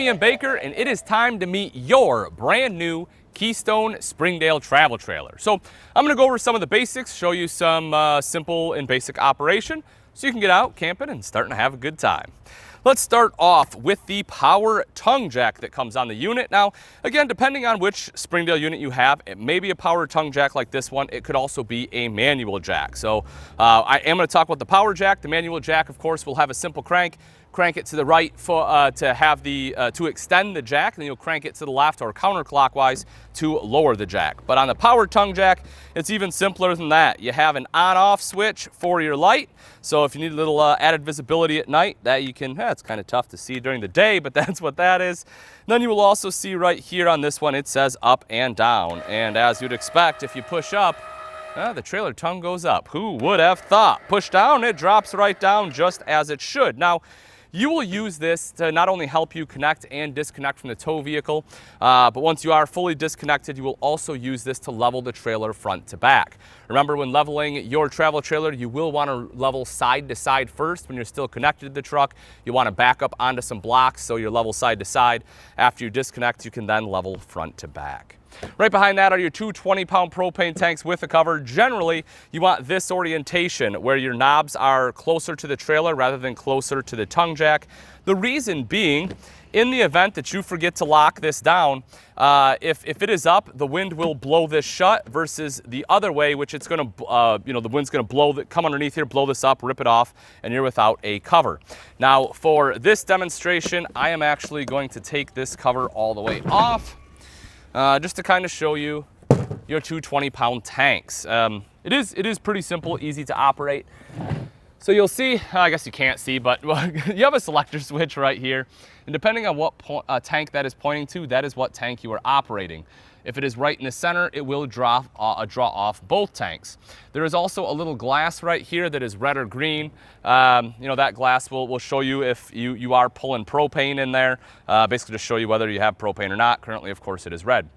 Ian Baker, and it is time to meet your brand new Keystone Springdale travel trailer. So I'm going to go over some of the basics, show you some simple and basic operation so you can get out camping and starting to have a good time. Let's start off with the power tongue jack that comes on the unit. Now, again, depending on which Springdale unit you have, it may be a power tongue jack like this one. It could also be a manual jack. So I am going to talk about the power jack. The manual jack, of course, will have a simple crank it to the right to extend the jack, and then you'll crank it to the left or counterclockwise to lower the jack. But on the power tongue jack, it's even simpler than that. You have an on-off switch for your light, so if you need a little added visibility at night, that you can, it's kind of tough to see during the day, but that's what that is. And then you will also see right here on this one, it says up and down, and as you'd expect, if you push up, the trailer tongue goes up. Who would have thought? Push down, it drops right down just as it should. Now, you will use this to not only help you connect and disconnect from the tow vehicle, but once you are fully disconnected, you will also use this to level the trailer front to back. Remember, when leveling your travel trailer, you will want to level side to side first when you're still connected to the truck. You want to back up onto some blocks so you're level side to side. After you disconnect, you can then level front to back. Right behind that are your two 20-pound propane tanks with a cover. Generally, you want this orientation where your knobs are closer to the trailer rather than closer to the tongue jack. The reason being, in the event that you forget to lock this down, if it is up, the wind will blow this shut versus the other way, which it's going to, the wind's going to come underneath here, blow this up, rip it off, and you're without a cover. Now, for this demonstration, I am actually going to take this cover all the way off. Just to kind of show you your two 20-pound tanks. It is pretty simple, easy to operate. So you'll see, I guess you can't see, but you have a selector switch right here. And depending on what tank that is pointing to, that is what tank you are operating. If it is right in the center, it will draw off both tanks. There is also a little glass right here that is red or green. That glass will show you if you are pulling propane in there, basically to show you whether you have propane or not. Currently, of course, it is red.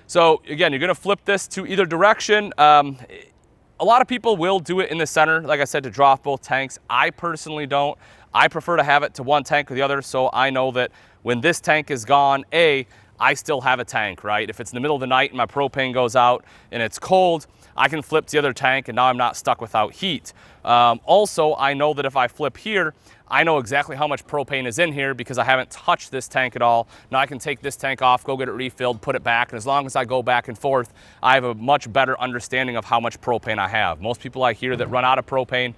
So again, you're gonna flip this to either direction. A lot of people will do it in the center, like I said, to draw off both tanks. I personally don't. I prefer to have it to one tank or the other, so I know that when this tank is gone, I still have a tank, right? If it's in the middle of the night and my propane goes out and it's cold, I can flip to the other tank and now I'm not stuck without heat. Also, I know that if I flip here, I know exactly how much propane is in here because I haven't touched this tank at all. Now I can take this tank off, go get it refilled, put it back, and as long as I go back and forth, I have a much better understanding of how much propane I have. Most people I hear that run out of propane,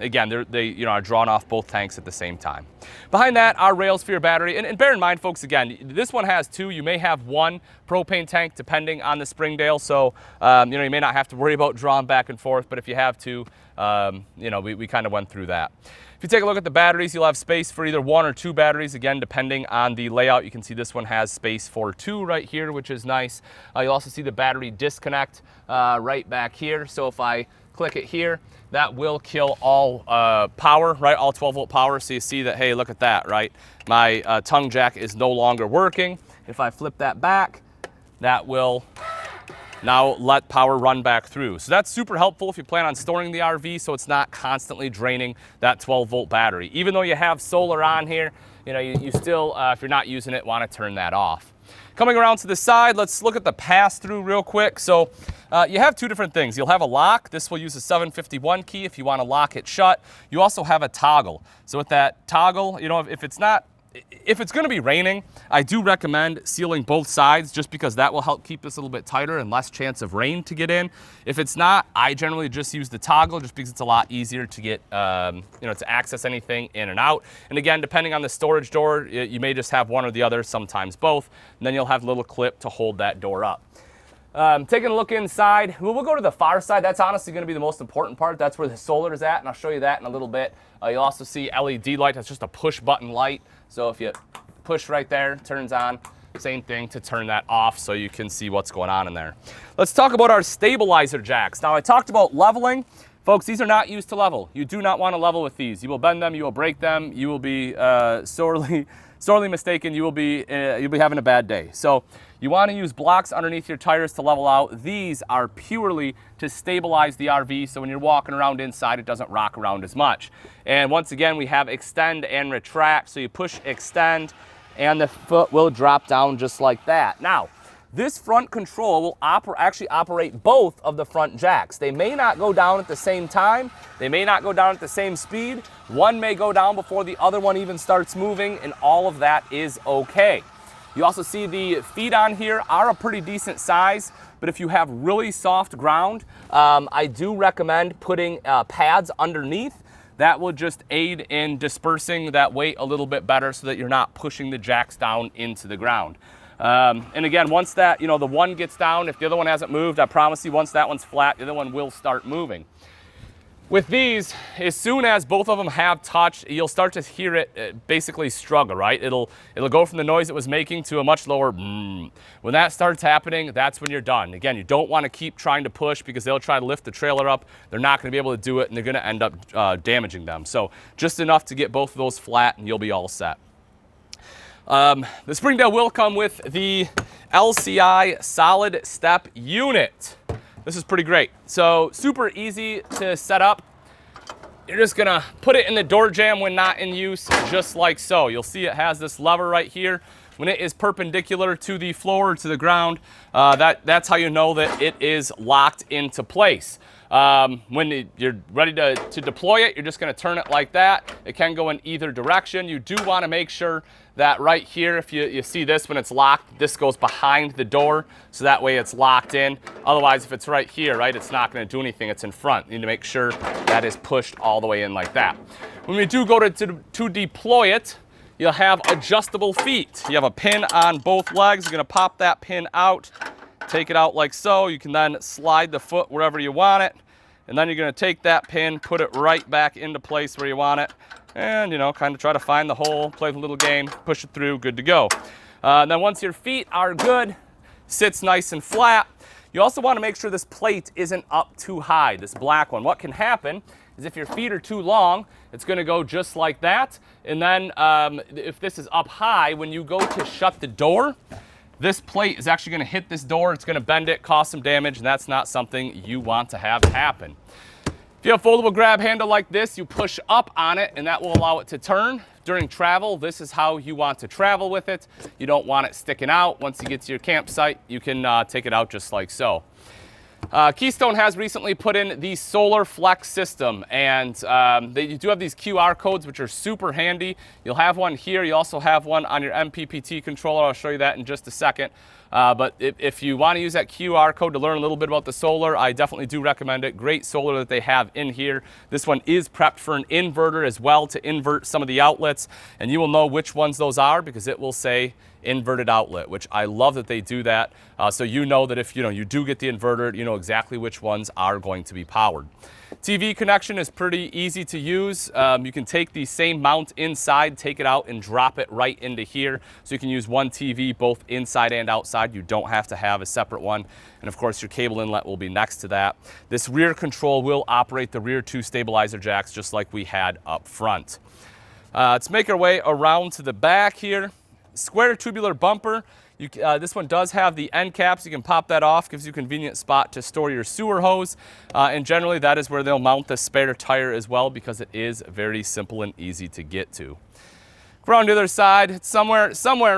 again, they are drawing off both tanks at the same time. Behind that, our rails for your battery, and bear in mind, folks, again, this one has two. You may have one propane tank depending on the Springdale, so you may not have to worry about drawing back and forth, but if you have two, we kind of went through that. If you take a look at the batteries, you'll have space for either one or two batteries. Again, depending on the layout, you can see this one has space for two right here, which is nice. You'll also see the battery disconnect right back here. So if I click it here, that will kill all power, right? All 12-volt power. So you see that, hey, look at that, right? My tongue jack is no longer working. If I flip that back, that will now let power run back through. So that's super helpful if you plan on storing the RV so it's not constantly draining that 12-volt battery. Even though you have solar on here, you still, if you're not using it, want to turn that off. Coming around to the side, let's look at the pass-through real quick. So you have two different things. You'll have a lock. This will use a 751 key if you want to lock it shut. You also have a toggle. So with that toggle, if it's going to be raining, I do recommend sealing both sides just because that will help keep this a little bit tighter and less chance of rain to get in. If it's not, I generally just use the toggle just because it's a lot easier to get, to access anything in and out. And again, depending on the storage door, you may just have one or the other, sometimes both, and then you'll have a little clip to hold that door up. Taking a look inside, we'll go to the far side. That's honestly going to be the most important part. That's where the solar is at, and I'll show you that in a little bit. You'll also see LED light. That's just a push button light. So if you push right there, it turns on. Same thing to turn that off so you can see what's going on in there. Let's talk about our stabilizer jacks. Now, I talked about leveling. Folks, these are not used to level. You do not want to level with these. You will bend them, you will break them, you will be sorely mistaken. You'll be having a bad day. So you want to use blocks underneath your tires to level out. These are purely to stabilize the RV, so when you're walking around inside, it doesn't rock around as much. And once again, we have extend and retract. So you push extend, and the foot will drop down just like that. Now, this front control will actually operate both of the front jacks. They may not go down at the same time. They may not go down at the same speed. One may go down before the other one even starts moving, and all of that is okay. You also see the feet on here are a pretty decent size, but if you have really soft ground, I do recommend putting pads underneath. That will just aid in dispersing that weight a little bit better so that you're not pushing the jacks down into the ground. And again, once that, the one gets down, if the other one hasn't moved, I promise you once that one's flat, the other one will start moving. With these, as soon as both of them have touched, you'll start to hear it basically struggle, right? It'll go from the noise it was making to a much lower When that starts happening, that's when you're done. Again, you don't want to keep trying to push because they'll try to lift the trailer up. They're not going to be able to do it, and they're going to end up damaging them. So just enough to get both of those flat, and you'll be all set. The Springdale will come with the LCI solid step unit. This is pretty great. So super easy to set up. You're just gonna put it in the door jamb when not in use, just like so. You'll see it has this lever right here. When it is perpendicular to the floor or to the ground, that's how you know that it is locked into place. When you're ready to deploy it, you're just going to turn it like that. It can go in either direction. You do want to make sure that right here, if you see this when it's locked, this goes behind the door, so that way it's locked in. Otherwise, if it's right here, right, it's not going to do anything. It's in front. You need to make sure that is pushed all the way in like that. When we do go to deploy it, you'll have adjustable feet. You have a pin on both legs. You're going to pop that pin out. Take it out like so. You can then slide the foot wherever you want it. And then you're going to take that pin, put it right back into place where you want it. And, kind of try to find the hole, play the little game, push it through, good to go. Then once your feet are good, sits nice and flat, you also want to make sure this plate isn't up too high, this black one. What can happen is if your feet are too long, it's going to go just like that. And then if this is up high, when you go to shut the door, this plate is actually going to hit this door. It's going to bend it, cause some damage, and that's not something you want to have happen. If you have a foldable grab handle like this, you push up on it, and that will allow it to turn. During travel, this is how you want to travel with it. You don't want it sticking out. Once you get to your campsite, you can take it out just like so. Keystone has recently put in the Solar Flex system, and you do have these QR codes, which are super handy. You'll have one here. You also have one on your MPPT controller. I'll show you that in just a second. But if you want to use that QR code to learn a little bit about the solar, I definitely do recommend it. Great solar that they have in here. This one is prepped for an inverter as well to invert some of the outlets, and you will know which ones those are because it will say inverted outlet, which I love that they do that. So you know that if you do get the inverter, you know exactly which ones are going to be powered. TV connection is pretty easy to use. You can take the same mount inside, take it out, and drop it right into here. So you can use one TV both inside and outside. You don't have to have a separate one. And of course, your cable inlet will be next to that. This rear control will operate the rear two stabilizer jacks just like we had up front. Let's make our way around to the back here. Square tubular bumper. This one does have the end caps. You can pop that off, gives you a convenient spot to store your sewer hose. And generally that is where they'll mount the spare tire as well because it is very simple and easy to get to. Around the other side, somewhere,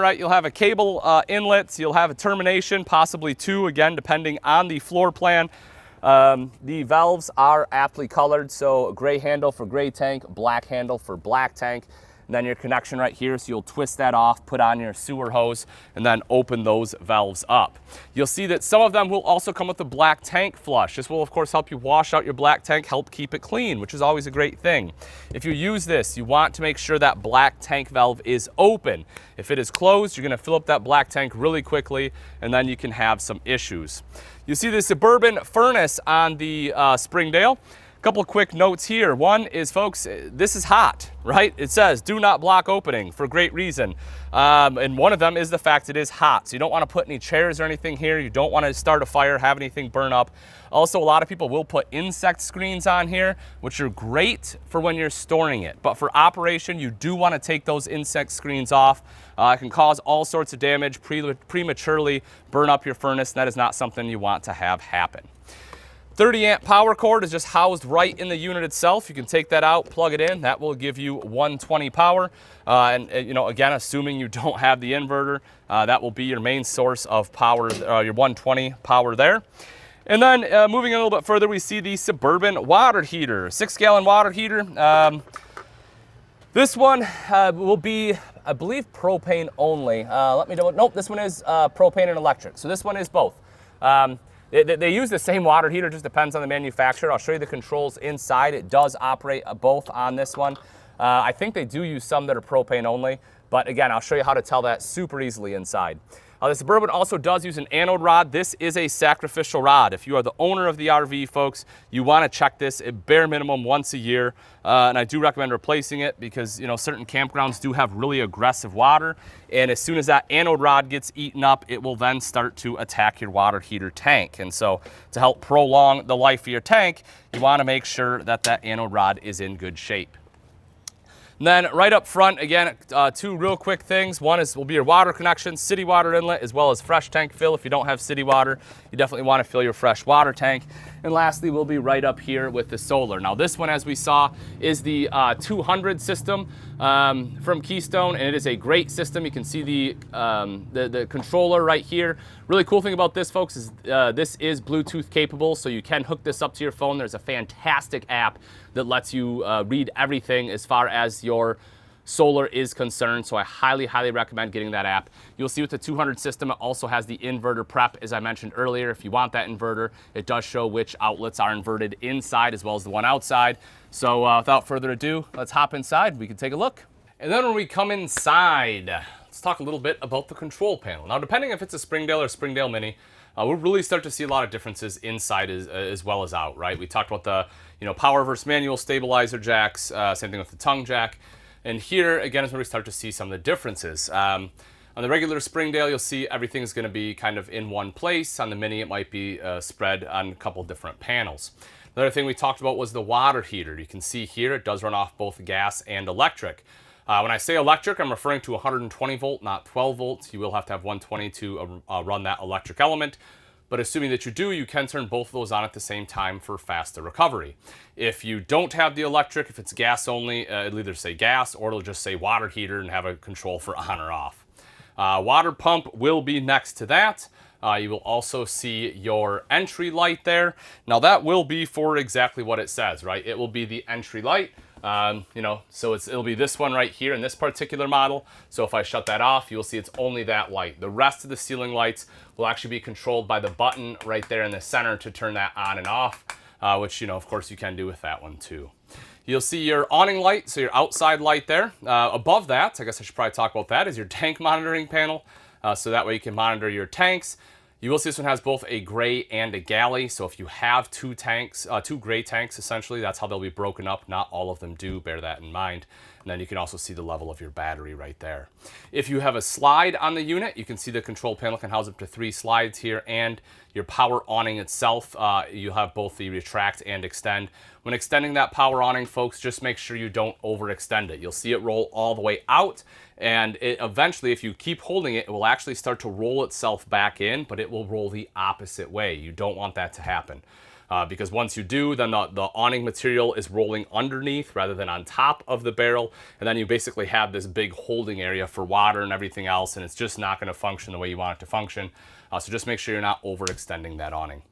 right, you'll have a cable inlet. You'll have a termination, possibly two, again, depending on the floor plan. The valves are aptly colored, so gray handle for gray tank, black handle for black tank. And then your connection right here, so you'll twist that off, put on your sewer hose, and then open those valves up. You'll see that some of them will also come with a black tank flush. This will, of course, help you wash out your black tank, help keep it clean, which is always a great thing. If you use this, you want to make sure that black tank valve is open. If it is closed, you're going to fill up that black tank really quickly, and then you can have some issues. You see the Suburban furnace on the Springdale. Couple of quick notes here. One is, folks, this is hot, right? It says do not block opening for great reason. And one of them is the fact it is hot. So you don't want to put any chairs or anything here. You don't want to start a fire, have anything burn up. Also, a lot of people will put insect screens on here, which are great for when you're storing it. But for operation, you do want to take those insect screens off. It can cause all sorts of damage, prematurely burn up your furnace, and that is not something you want to have happen. 30 amp power cord is just housed right in the unit itself. You can take that out, plug it in. That will give you 120 power. And you know, again, assuming you don't have the inverter, that will be your main source of power, your 120 power there. And then moving a little bit further, we see the Suburban water heater, 6-gallon water heater. This one will be, I believe, propane only. Let me know. Nope, this one is propane and electric. So this one is both. They use the same water heater, just depends on the manufacturer. I'll show you the controls inside. It does operate both on this one. I think they do use some that are propane only, but again, I'll show you how to tell that super easily inside. The Suburban also does use an anode rod. This is a sacrificial rod. If you are the owner of the RV, folks, you want to check this at bare minimum once a year. And I do recommend replacing it because, you know, certain campgrounds do have really aggressive water. And as soon as that anode rod gets eaten up, it will then start to attack your water heater tank. And so to help prolong the life of your tank, you want to make sure that that anode rod is in good shape. And then right up front, again, two real quick things. One will be your water connection, city water inlet, as well as fresh tank fill. If you don't have city water, you definitely want to fill your fresh water tank. And lastly, we'll be right up here with the solar. Now this one, as we saw, is the 200 system from Keystone, and it is a great system. You can see the controller right here. Really cool thing about this, folks, is this is Bluetooth capable, so you can hook this up to your phone. There's a fantastic app that lets you read everything as far as your solar is concerned, so I highly, highly recommend getting that app. You'll see with the 200 system, it also has the inverter prep, as I mentioned earlier. If you want that inverter, it does show which outlets are inverted inside as well as the one outside. So without further ado, let's hop inside. We can take a look. And then when we come inside, let's talk a little bit about the control panel. Now, depending if it's a Springdale or Springdale Mini, we'll really start to see a lot of differences inside as well as out, right? We talked about the power versus manual stabilizer jacks, same thing with the tongue jack. And here, again, is where we start to see some of the differences. On the regular Springdale, you'll see everything's going to be kind of in one place. On the Mini, it might be spread on a couple different panels. The other thing we talked about was the water heater. You can see here it does run off both gas and electric. When I say electric, I'm referring to 120 volt, not 12 volts. You will have to have 120 to run that electric element. But assuming that you do, you can turn both of those on at the same time for faster recovery. If you don't have the electric, if it's gas only, it'll either say gas or it'll just say water heater and have a control for on or off. Water pump will be next to that. You will also see your entry light there. Now that will be for exactly what it says, right? It will be the entry light. So it'll be this one right here in this particular model. So if I shut that off, you'll see it's only that light. The rest of the ceiling lights will actually be controlled by the button right there in the center to turn that on and off, which, of course you can do with that one too. You'll see your awning light, so your outside light there. Above that, I guess I should probably talk about that, is your tank monitoring panel. So that way you can monitor your tanks. You will see this one has both a gray and a galley. So if you have two gray tanks, essentially, that's how they'll be broken up. Not all of them do, bear that in mind. And then you can also see the level of your battery right there. If you have a slide on the unit, you can see the control panel can house up to 3 slides here, and your power awning itself, you have both the retract and extend. When extending that power awning, folks, just make sure you don't overextend it. You'll see it roll all the way out, and it eventually, if you keep holding it, it will actually start to roll itself back in, but it will roll the opposite way. You don't want that to happen. Because once you do, then the awning material is rolling underneath rather than on top of the barrel, and then you basically have this big holding area for water and everything else, and it's just not going to function the way you want it to function. So just make sure you're not overextending that awning.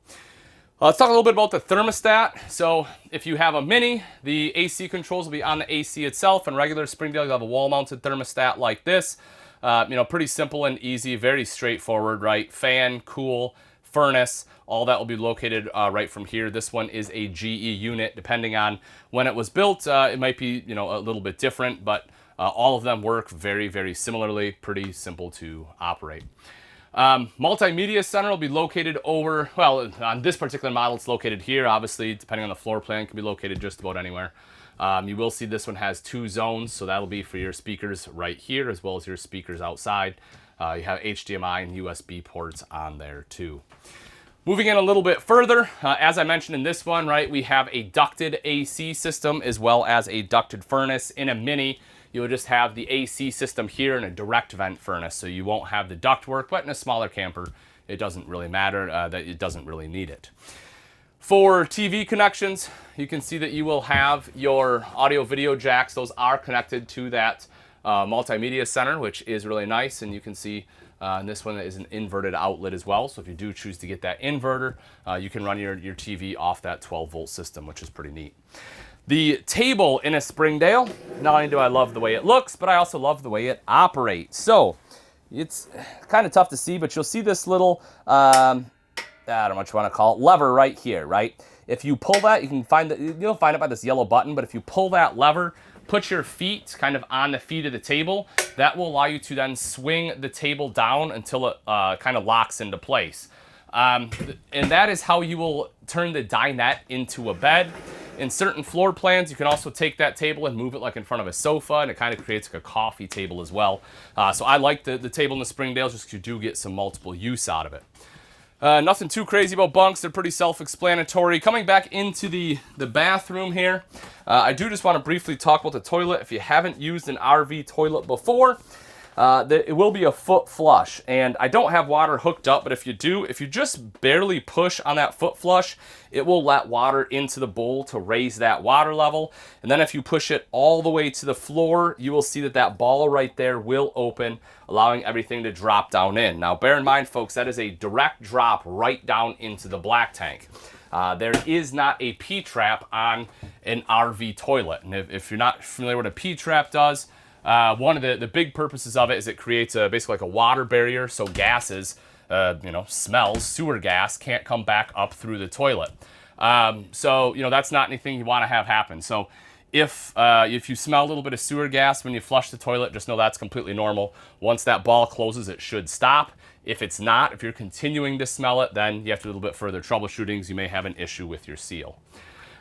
Let's talk a little bit about the thermostat. So if you have a Mini, the AC controls will be on the AC itself, and regular Springdale, you'll have a wall-mounted thermostat like this. Pretty simple and easy, very straightforward, right? Fan, cool, furnace, all that will be located right from here. This one is a GE unit. Depending on when it was built, it might be a little bit different, but all of them work very, very similarly. Pretty simple to operate. Multimedia center will be located on this particular model, it's located here. Obviously, depending on the floor plan, it can be located just about anywhere. You will see this one has 2 zones, so that'll be for your speakers right here as well as your speakers outside. You have HDMI and USB ports on there too. Moving in a little bit further, as I mentioned in this one, right, we have a ducted AC system as well as a ducted furnace. In a Mini, you would just have the AC system here and a direct vent furnace, so you won't have the duct work, but in a smaller camper, it doesn't really matter, that it doesn't really need it. For TV connections, you can see that you will have your audio video jacks. Those are connected to that multimedia center, which is really nice. And you can see and this one is an inverted outlet as well. So if you do choose to get that inverter, you can run your TV off that 12-volt system, which is pretty neat. The table in a Springdale, not only do I love the way it looks, but I also love the way it operates. So it's kind of tough to see, but you'll see this little I don't know what you want to call it, lever right here, right? If you pull that, you'll find it by this yellow button, but if you pull that lever, put your feet kind of on the feet of the table, that will allow you to then swing the table down until it kind of locks into place. And that is how you will turn the dinette into a bed. In certain floor plans, you can also take that table and move it like in front of a sofa, and it kind of creates like a coffee table as well. So I like the table in the Springdale just because you do get some multiple use out of it. Nothing too crazy about bunks. They're pretty self-explanatory. Coming back into the bathroom here, I do just want to briefly talk about the toilet. If you haven't used an RV toilet before, it will be a foot flush. And I don't have water hooked up, but if you do, if you just barely push on that foot flush, it will let water into the bowl to raise that water level. And then if you push it all the way to the floor, you will see that that ball right there will open, allowing everything to drop down in. Now, bear in mind, folks, that is a direct drop right down into the black tank. There is not a P-trap on an RV toilet. And if you're not familiar with what a P-trap does, one of the big purposes of it is it creates basically like a water barrier, so gases, smells, sewer gas can't come back up through the toilet. So that's not anything you want to have happen. So if you smell a little bit of sewer gas when you flush the toilet, just know that's completely normal. Once that ball closes, it should stop. If it's not, if you're continuing to smell it, then you have to do a little bit further troubleshooting. You may have an issue with your seal.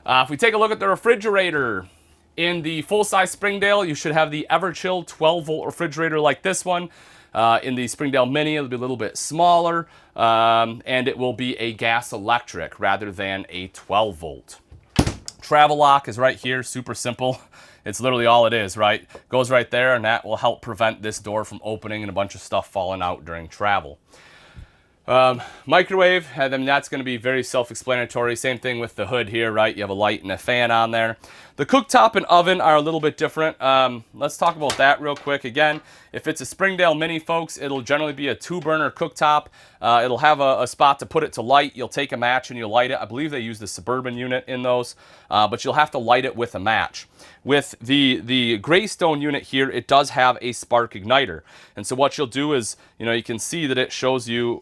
If we take a look at the refrigerator, in the full-size Springdale, you should have the Everchill 12-volt refrigerator like this one. In the Springdale Mini, it'll be a little bit smaller, and it will be a gas electric rather than a 12-volt. Travel lock is right here, super simple. It's literally all it is, right? Goes right there, and that will help prevent this door from opening and a bunch of stuff falling out during travel. Microwave, and then that's going to be very self-explanatory. Same thing with the hood here, right? You have a light and a fan on there. The cooktop and oven are a little bit different. Let's talk about that real quick. Again, if it's a Springdale Mini, folks, it'll generally be a 2-burner cooktop. It'll have a spot to put it to light. You'll take a match and you'll light it. I believe they use the Suburban unit in those, but you'll have to light it with a match. With the Keystone unit here, it does have a spark igniter. And so what you'll do is, you can see that it shows you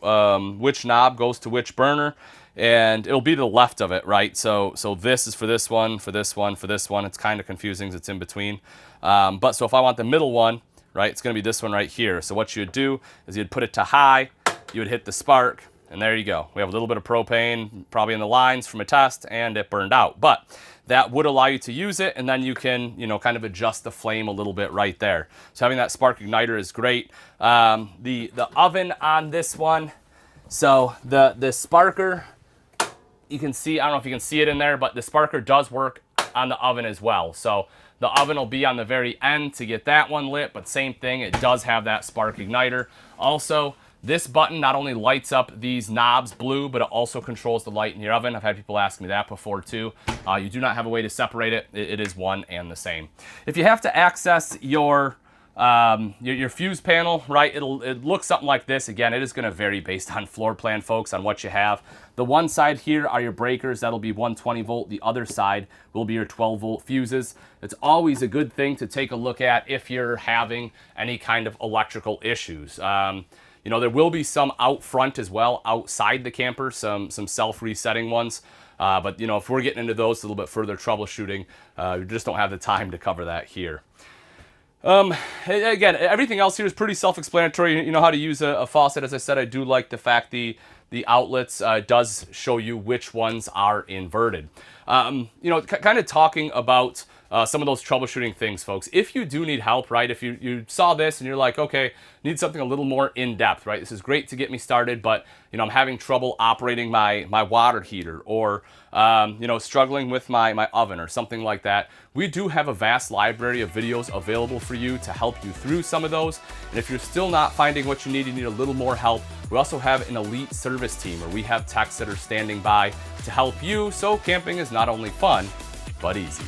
which knob goes to which burner, and it'll be to the left of it, right? So this is for this one, for this one, for this one. It's kind of confusing because it's in between. But so if I want the middle one, right, it's going to be this one right here. So what you'd do is you'd put it to high, you would hit the spark, and there you go. We have a little bit of propane probably in the lines from a test, and it burned out. But that would allow you to use it, and then you can, kind of adjust the flame a little bit right there. So having that spark igniter is great. The oven on this one, so the sparker, you can see, I don't know if you can see it in there, but the sparker does work on the oven as well. So the oven will be on the very end to get that one lit, but same thing, it does have that spark igniter. Also, this button not only lights up these knobs blue, but it also controls the light in your oven. I've had people ask me that before too. You do not have a way to separate it. It is one and the same. If you have to access your fuse panel, right, it looks something like this. Again, it is going to vary based on floor plan, folks, on what you have. The one side here are your breakers. That'll be 120 volt. The other side will be your 12 volt fuses. It's always a good thing to take a look at if you're having any kind of electrical issues. There will be some out front as well, outside the camper, some self-resetting ones. But if we're getting into those, a little bit further troubleshooting, we just don't have the time to cover that here. Again, everything else here is pretty self-explanatory. You know how to use a faucet. As I said, I do like the fact the outlets does show you which ones are inverted. Kind of talking about some of those troubleshooting things, folks. If you do need help, right, if you saw this and you're like, okay, need something a little more in-depth, right, this is great to get me started, but, you know, I'm having trouble operating my water heater, or, you know, struggling with my oven or something like that, we do have a vast library of videos available for you to help you through some of those. And if you're still not finding what you need a little more help, we also have an elite service team where we have techs that are standing by to help you, so camping is not only fun, but easy.